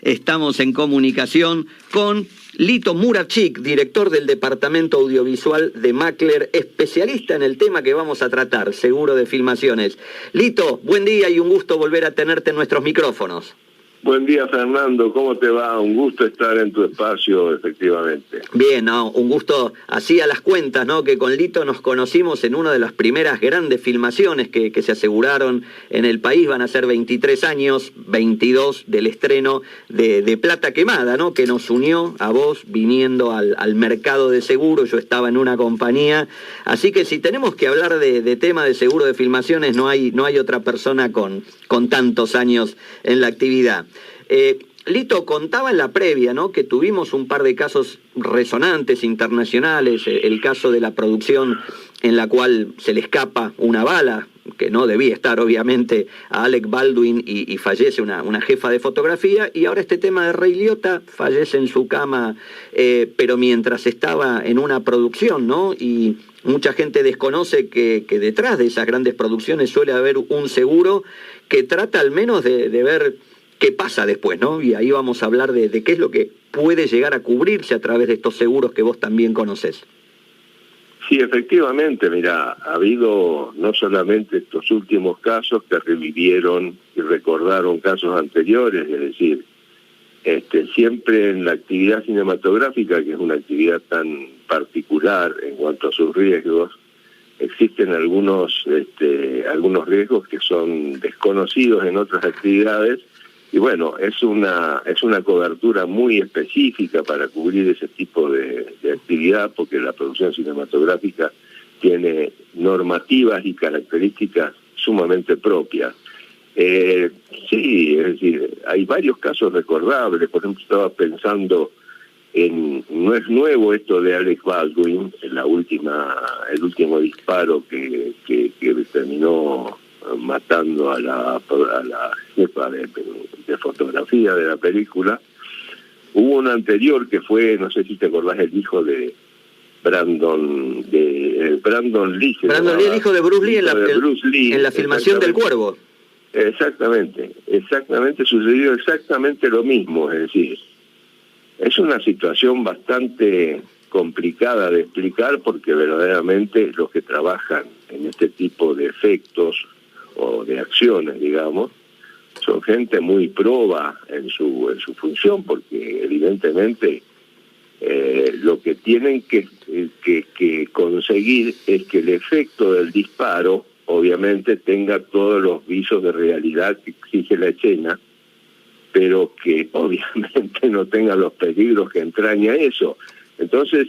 Estamos en comunicación con Lito Murachik, director del Departamento Audiovisual de Macler, especialista en el tema que vamos a tratar, seguro de filmaciones. Lito, buen día y un gusto volver a tenerte en nuestros micrófonos. Buen día, Fernando, ¿cómo te va? Un gusto estar en tu espacio, efectivamente. Bien, no, un gusto, así a las cuentas, ¿no? Que con Lito nos conocimos en una de las primeras grandes filmaciones que se aseguraron en el país. Van a ser 23 años, 22 del estreno de Plata Quemada, ¿no? Que nos unió a vos viniendo al mercado de seguro. Yo estaba en una compañía, así que si tenemos que hablar de tema de seguro de filmaciones, no hay otra persona con tantos años en la actividad. Lito, contaba en la previa, ¿no?, que tuvimos un par de casos resonantes internacionales, el caso de la producción en la cual se le escapa una bala, que no debía estar obviamente, a Alec Baldwin y fallece una jefa de fotografía, y ahora este tema de Ray Liotta, fallece en su cama, pero mientras estaba en una producción, ¿no? Y mucha gente desconoce que detrás de esas grandes producciones suele haber un seguro que trata al menos de ver qué pasa después, ¿no? Y ahí vamos a hablar de qué es lo que puede llegar a cubrirse a través de estos seguros que vos también conocés. Sí, efectivamente, mira, ha habido no solamente estos últimos casos que revivieron y recordaron casos anteriores, es decir, siempre en la actividad cinematográfica, que es una actividad tan particular en cuanto a sus riesgos, existen algunos riesgos que son desconocidos en otras actividades. Y bueno, es una cobertura muy específica para cubrir ese tipo de actividad, porque la producción cinematográfica tiene normativas y características sumamente propias. Sí, es decir, hay varios casos recordables. Por ejemplo, estaba pensando no es nuevo esto de Alec Baldwin, el último disparo que terminó matando a la jefa de fotografía de la película. Hubo un anterior que fue, no sé si te acordás, el hijo de Brandon Lee. Brandon Lee, el hijo de Bruce Lee, en la filmación del Cuervo. Exactamente, sucedió exactamente lo mismo, es decir, es una situación bastante complicada de explicar, porque verdaderamente los que trabajan en este tipo de efectos o de acciones, digamos, son gente muy proba en su función, porque evidentemente lo que tienen que conseguir es que el efecto del disparo obviamente tenga todos los visos de realidad que exige la escena, pero que obviamente no tenga los peligros que entraña eso. Entonces,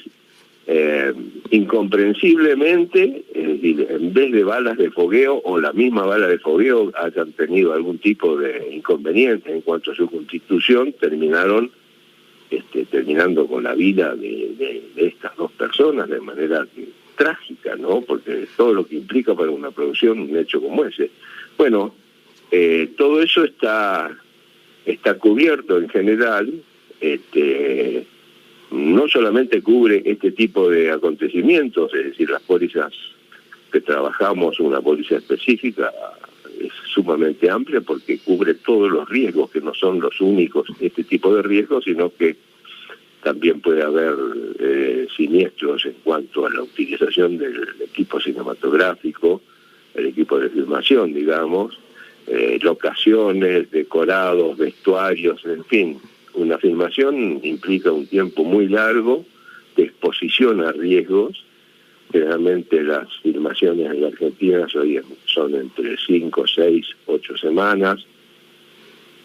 incomprensiblemente, es decir, en vez de balas de fogueo o la misma bala de fogueo hayan tenido algún tipo de inconveniente en cuanto a su constitución, terminando con la vida de estas dos personas de manera trágica, ¿no? Porque todo lo que implica para una producción un hecho como ese. Bueno, todo eso está cubierto en general. No solamente cubre este tipo de acontecimientos, es decir, las pólizas que trabajamos, una póliza específica, es sumamente amplia porque cubre todos los riesgos, que no son los únicos este tipo de riesgos, sino que también puede haber siniestros en cuanto a la utilización del equipo cinematográfico, el equipo de filmación, digamos, locaciones, decorados, vestuarios, en fin. Una filmación implica un tiempo muy largo de exposición a riesgos. Generalmente las filmaciones en la Argentina son entre 5, 6, 8 semanas,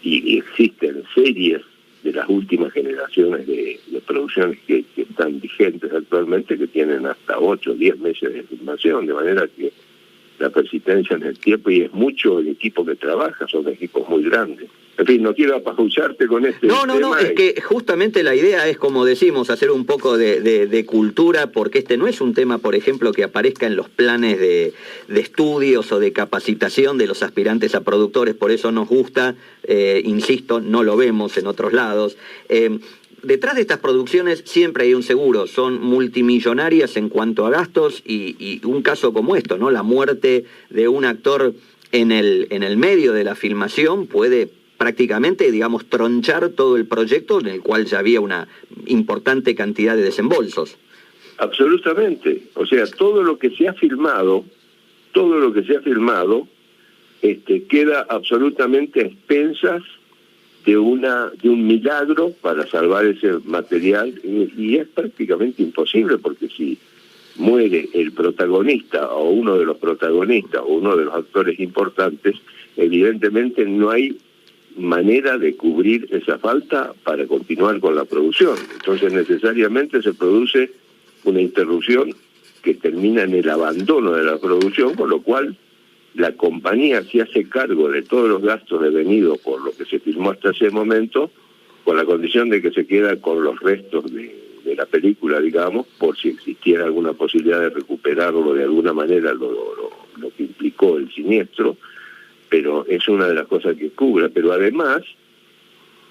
y existen series de las últimas generaciones de producciones que están vigentes actualmente, que tienen hasta 8 o 10 meses de filmación, de manera que la persistencia en el tiempo, y es mucho el equipo que trabaja, son equipos muy grandes. En fin, no quiero apabullarte con este tema. No, es que justamente la idea es, como decimos, hacer un poco de cultura, porque este no es un tema, por ejemplo, que aparezca en los planes de estudios o de capacitación de los aspirantes a productores, por eso nos gusta, insisto, no lo vemos en otros lados. Detrás de estas producciones siempre hay un seguro, son multimillonarias en cuanto a gastos, y un caso como esto, ¿no? La muerte de un actor en el medio de la filmación puede prácticamente, digamos, tronchar todo el proyecto en el cual ya había una importante cantidad de desembolsos. Absolutamente. O sea, todo lo que se ha filmado, queda absolutamente a expensas de un milagro para salvar ese material, y es prácticamente imposible, porque si muere el protagonista o uno de los protagonistas o uno de los actores importantes, evidentemente no hay manera de cubrir esa falta para continuar con la producción. Entonces necesariamente se produce una interrupción que termina en el abandono de la producción, con lo cual la compañía se hace cargo de todos los gastos devenidos por lo que se filmó hasta ese momento, con la condición de que se queda con los restos de la película, digamos, por si existiera alguna posibilidad de recuperarlo de alguna manera, lo que implicó el siniestro, pero es una de las cosas que cubre. Pero además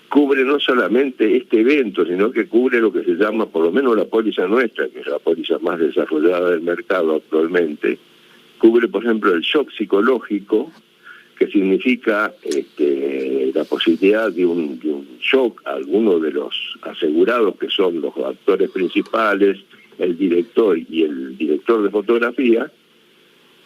cubre no solamente este evento, sino que cubre lo que se llama, por lo menos la póliza nuestra, que es la póliza más desarrollada del mercado actualmente, cubre, por ejemplo, el shock psicológico, que significa la posibilidad de un shock a alguno de los asegurados, que son los actores principales, el director y el director de fotografía,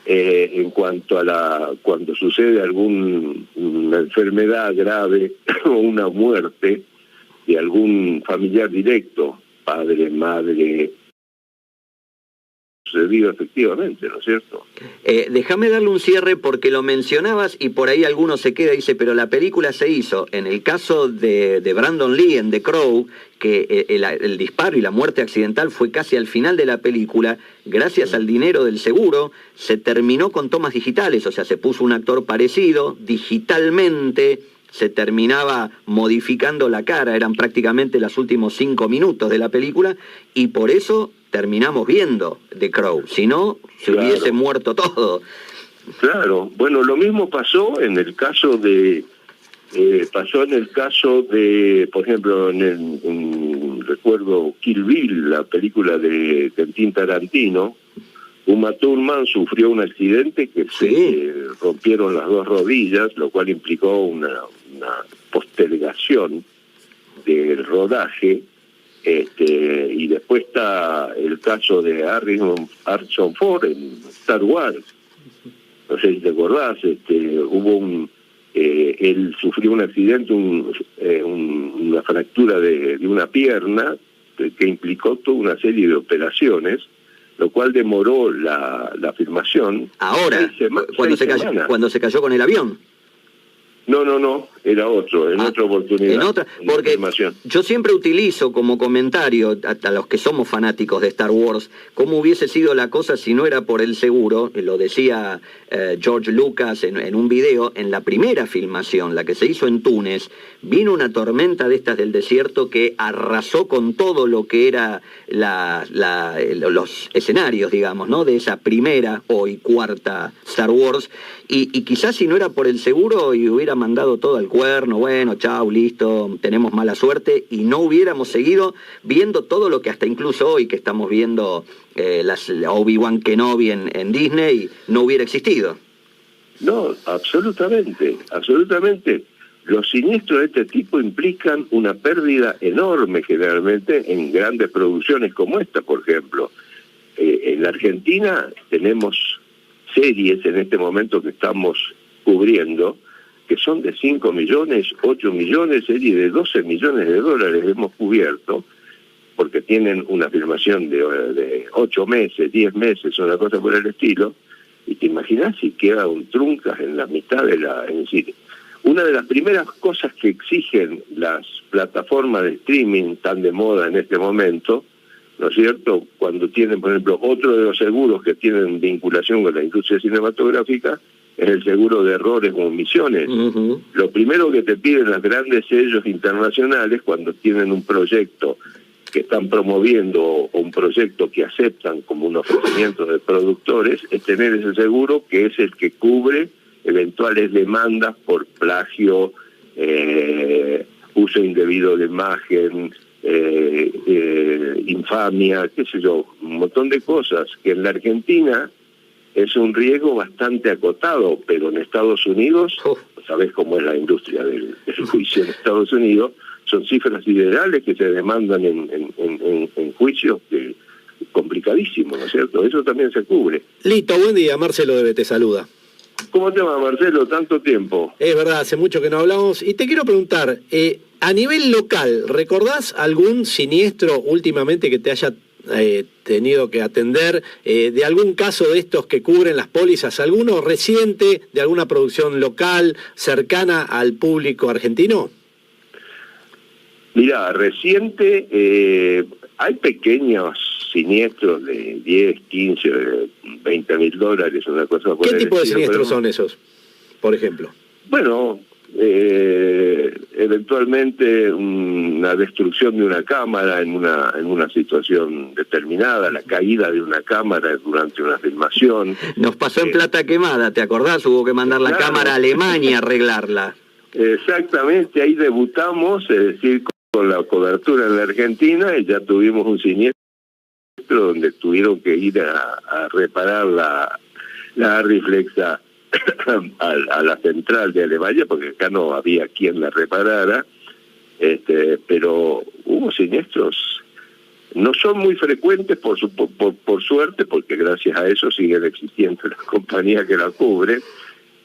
en cuanto a cuando sucede una enfermedad grave o una muerte de algún familiar directo, padre, madre, sucedido efectivamente, ¿no es cierto? Déjame darle un cierre porque lo mencionabas y por ahí alguno se queda y dice, pero la película se hizo. En el caso de Brandon Lee en The Crow, que el disparo y la muerte accidental fue casi al final de la película, gracias al dinero del seguro, se terminó con tomas digitales, o sea, se puso un actor parecido, digitalmente se terminaba modificando la cara, eran prácticamente los últimos 5 minutos de la película, y por eso terminamos viendo The Crow, si no, se hubiese muerto todo. Claro, bueno, lo mismo pasó en el caso de, por ejemplo, recuerdo Kill Bill, la película de Quentin Tarantino. Uma Thurman sufrió un accidente que se rompieron las 2 rodillas, lo cual implicó una postergación del rodaje. Y después está el caso de Harrison Ford en Star Wars. No sé si te acordás, él sufrió un accidente, una fractura de una pierna que implicó toda una serie de operaciones, lo cual demoró la filmación. Ahora, cuando se cayó con el avión. No, era otro, en otra oportunidad. En otra, porque yo siempre utilizo como comentario a los que somos fanáticos de Star Wars, cómo hubiese sido la cosa si no era por el seguro. Lo decía George Lucas en un video, en la primera filmación, la que se hizo en Túnez, vino una tormenta de estas del desierto que arrasó con todo lo que era los escenarios, digamos, ¿no? De esa primera, hoy cuarta Star Wars, y quizás si no era por el seguro y hubiera mandado todo al cuerno, bueno, chau, listo, tenemos mala suerte, y no hubiéramos seguido viendo todo lo que hasta incluso hoy que estamos viendo Obi-Wan Kenobi en Disney, no hubiera existido. No, absolutamente. Los siniestros de este tipo implican una pérdida enorme generalmente en grandes producciones como esta, por ejemplo. En la Argentina tenemos series en este momento que estamos cubriendo, que son de 5 millones, 8 millones, series de 12 millones de dólares hemos cubierto, porque tienen una filmación de 8 meses, 10 meses, una cosa por el estilo, y te imaginas si queda un truncas en la mitad de es decir, una de las primeras cosas que exigen las plataformas de streaming tan de moda en este momento, ¿no es cierto?, cuando tienen, por ejemplo, otro de los seguros que tienen vinculación con la industria cinematográfica, es el seguro de errores o omisiones. Uh-huh. Lo primero que te piden los grandes sellos internacionales cuando tienen un proyecto que están promoviendo o un proyecto que aceptan como un ofrecimiento de productores es tener ese seguro, que es el que cubre eventuales demandas por plagio, uso indebido de imagen, infamia, qué sé yo, un montón de cosas que en la Argentina es un riesgo bastante acotado, pero en Estados Unidos, sabés cómo es la industria del juicio en Estados Unidos, son cifras siderales que se demandan en juicios que complicadísimos, ¿no es cierto? Eso también se cubre. Lito, buen día, Marcelo Debe te saluda. ¿Cómo te va, Marcelo? Tanto tiempo. Es verdad, hace mucho que no hablamos. Y te quiero preguntar, a nivel local, ¿recordás algún siniestro últimamente que te haya tenido que atender, de algún caso de estos que cubren las pólizas, alguno reciente, de alguna producción local, cercana al público argentino? Mirá, reciente, hay pequeños siniestros de 10, 15, 20 mil dólares, una cosa por ¿Qué el tipo de estilo, siniestros pero, son esos, por ejemplo? Bueno, eventualmente una destrucción de una cámara en una situación determinada, la caída de una cámara durante una filmación. Nos pasó en Plata Quemada, ¿te acordás? Hubo que mandar la cámara a Alemania a arreglarla. Exactamente, ahí debutamos, es decir, con la cobertura en la Argentina, y ya tuvimos un siniestro donde tuvieron que ir a reparar la Arriflexa a la central de Alemania, porque acá no había quien la reparara, pero hubo siniestros. No son muy frecuentes por suerte, porque gracias a eso siguen existiendo las compañías que la cubren,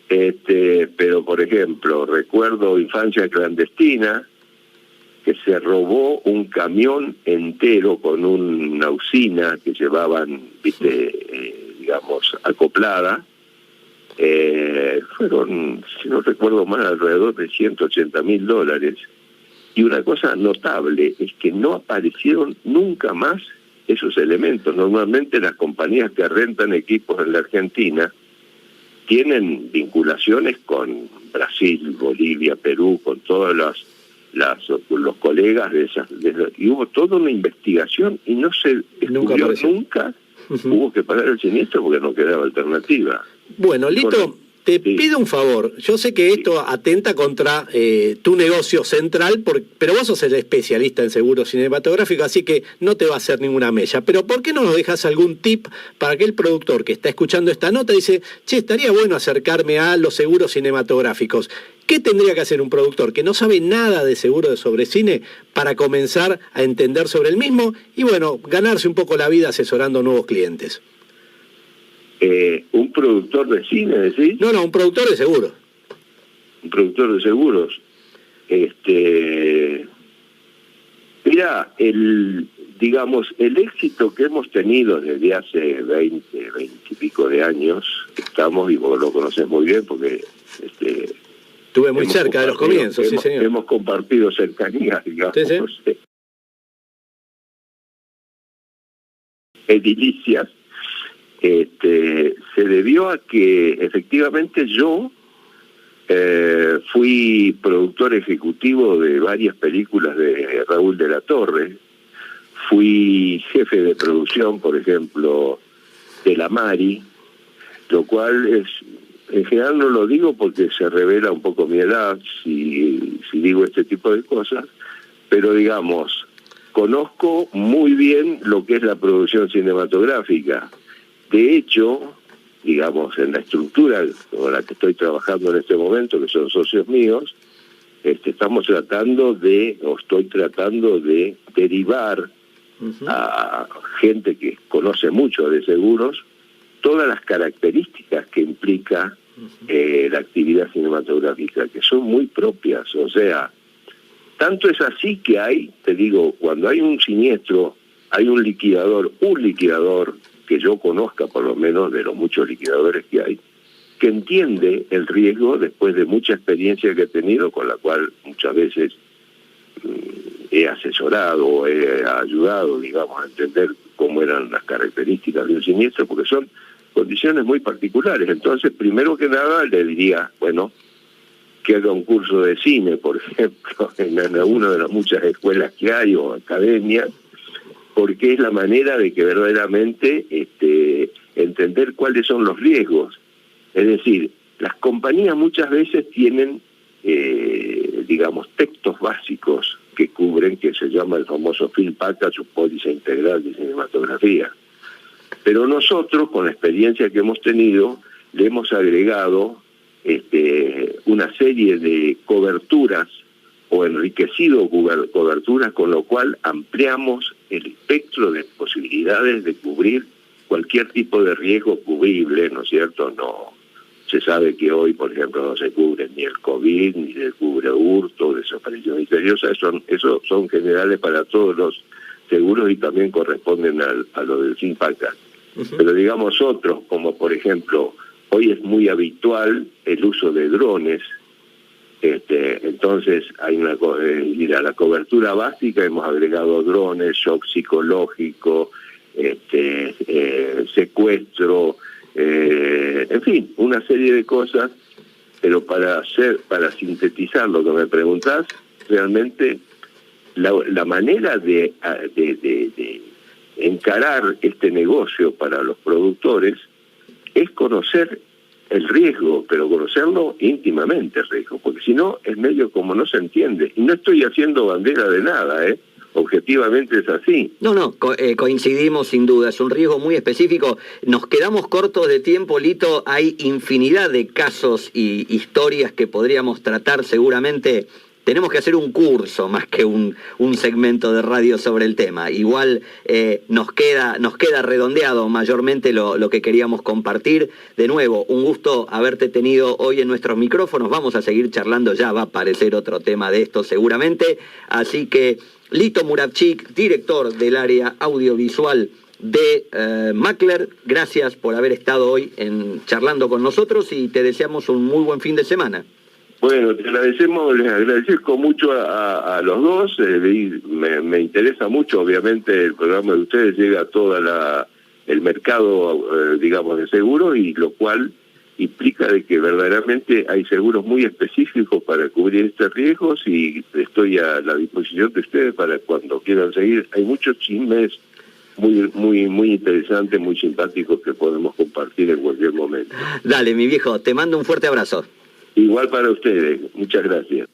pero por ejemplo, recuerdo Infancia Clandestina, que se robó un camión entero con una usina que llevaban, digamos, acoplada. Fueron, si no recuerdo mal, alrededor de $180.000. Y una cosa notable es que no aparecieron nunca más esos elementos. Normalmente las compañías que rentan equipos en la Argentina tienen vinculaciones con Brasil, Bolivia, Perú, con todas los colegas de esas, y hubo toda una investigación y no se descubrió nunca. Hubo que pagar el siniestro porque no quedaba alternativa. Bueno, Lito, te pido un favor. Yo sé que esto atenta contra tu negocio central, pero vos sos el especialista en seguros cinematográficos, así que no te va a hacer ninguna mella. Pero ¿por qué no nos dejas algún tip para que el productor que está escuchando esta nota dice, che, estaría bueno acercarme a los seguros cinematográficos? ¿Qué tendría que hacer un productor que no sabe nada de seguro sobre cine para comenzar a entender sobre el mismo y, bueno, ganarse un poco la vida asesorando nuevos clientes? ¿Un productor de cine, decís? No, un productor de seguros. Un productor de seguros. Mirá, el éxito que hemos tenido desde hace 20 y pico de años, y vos lo conocés muy bien porque... Estuve muy cerca de los comienzos, sí, señor. Hemos compartido cercanías, digamos. Sí, sí. Edilicias. Se debió a que efectivamente yo fui productor ejecutivo de varias películas de Raúl de la Torre, fui jefe de producción, por ejemplo, de La Mari, lo cual es, en general no lo digo porque se revela un poco mi edad si digo este tipo de cosas, pero digamos, conozco muy bien lo que es la producción cinematográfica. De hecho, digamos, en la estructura con la que estoy trabajando en este momento, que son socios míos, estoy tratando de derivar a gente que conoce mucho de seguros todas las características que implica la actividad cinematográfica, que son muy propias. O sea, tanto es así que te digo, cuando hay un siniestro, hay un liquidador que yo conozca, por lo menos de los muchos liquidadores que hay, que entiende el riesgo después de mucha experiencia que he tenido, con la cual muchas veces he asesorado, he ayudado, digamos, a entender cómo eran las características de un siniestro, porque son condiciones muy particulares. Entonces, primero que nada, le diría, bueno, que haga un curso de cine, por ejemplo, en una de las muchas escuelas que hay o academias, porque es la manera de que verdaderamente entender cuáles son los riesgos. Es decir, las compañías muchas veces tienen, digamos, textos básicos que cubren, que se llama el famoso Film Package o póliza integral de cinematografía. Pero nosotros, con la experiencia que hemos tenido, le hemos agregado una serie de coberturas o enriquecido coberturas, con lo cual ampliamos el espectro de posibilidades de cubrir cualquier tipo de riesgo cubrible, ¿no es cierto? No se sabe que hoy, por ejemplo, no se cubre ni el COVID, ni se cubre hurto, desaparición misteriosa, eso son generales para todos los seguros y también corresponden a lo del SINPACA. Pero digamos otros, como por ejemplo, hoy es muy habitual el uso de drones, entonces hay a la cobertura básica hemos agregado drones, shock psicológico, secuestro, en fin, una serie de cosas, pero para sintetizar lo que me preguntás, realmente la manera de encarar este negocio para los productores es conocer el riesgo, pero conocerlo íntimamente el riesgo, porque si no, es medio como no se entiende. Y no estoy haciendo bandera de nada, objetivamente es así. No, coincidimos sin duda, es un riesgo muy específico. Nos quedamos cortos de tiempo, Lito, hay infinidad de casos y historias que podríamos tratar seguramente. Tenemos que hacer un curso más que un segmento de radio sobre el tema. Igual nos queda redondeado mayormente lo que queríamos compartir. De nuevo, un gusto haberte tenido hoy en nuestros micrófonos. Vamos a seguir charlando, ya va a aparecer otro tema de esto seguramente. Así que Lito Muravchik, director del área audiovisual de Mackler, gracias por haber estado hoy charlando con nosotros y te deseamos un muy buen fin de semana. Bueno, les agradezco mucho a los dos, me interesa mucho, obviamente el programa de ustedes llega a todo el mercado, digamos, de seguros, y lo cual implica de que verdaderamente hay seguros muy específicos para cubrir estos riesgos, y estoy a la disposición de ustedes para cuando quieran seguir. Hay muchos chismes muy interesantes, muy simpáticos que podemos compartir en cualquier momento. Dale, mi viejo, te mando un fuerte abrazo. Igual para ustedes, muchas gracias.